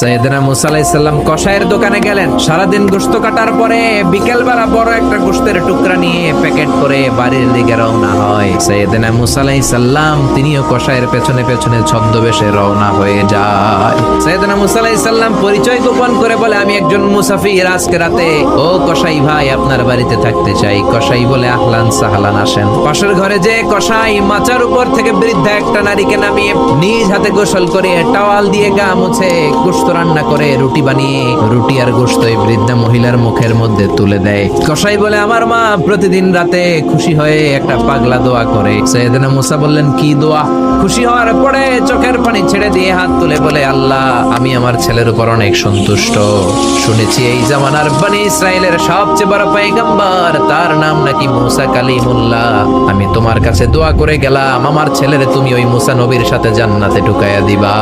সাইয়েদনা মুসা আলাইহিস সালাম কসাইয়ের দোকানে গেলেন। সারাদিন গোশত কাটার পরে বিকেলবেলা বড় একটা গোশতের টুকরা নিয়ে প্যাকেট করে বাড়ির দিকে রওনা হয়। সাইয়েদনা মুসা আলাইহিস সালাম তিনিও কসাইয়ের পেছনে পেছনে ছদ্মবেশে রওনা হয়ে যায়। সাইয়েদনা মুসা আলাইহিস সালাম পরিচয় গোপন করে বলে, আমি একজন মুসাফির, আজকে রাতে ও কসাই ভাই আপনার বাড়িতে থাকতে চাই। কসাই বলে, আহলান সাহলান, আসেন। পাশের ঘরে যে কসাই মাচার উপর থেকে বৃদ্ধা একটা নারীকে নামিয়ে নিজ হাতে গোসল করে টাওয়াল দিয়ে গা মুছে গোশত রান্না করে রুটি বানিয়ে রুটি আর গোশত এই বৃদ্ধা মহিলার মুখের মধ্যে তুলে দেয়। কসাই বলে, আমার মা প্রতিদিন রাতে খুশি হয়ে একটা পাগলা দোয়া করে। সাইয়েদনা মুসা বললেন, কি দোয়া? খুশি হওয়ার পরে চোখের পানি ছেড়ে দিয়ে হাত তুলে বলে, আল্লাহ আমি আমার ছেলের উপর অনেক সন্তুষ্ট। শুনেছি এই জামানার বনি ইসরায়েলের সবচেয়ে বড় পয়গম্বর, তার নাম নাকি মুসা কালিমুল্লাহ। আমি তোমার কাছে দোয়া করে গেলাম, আমার ছেলের তুমি ওই মুসা নবীর সাথে জান্নাতে ঢুকাইয়া দিবা।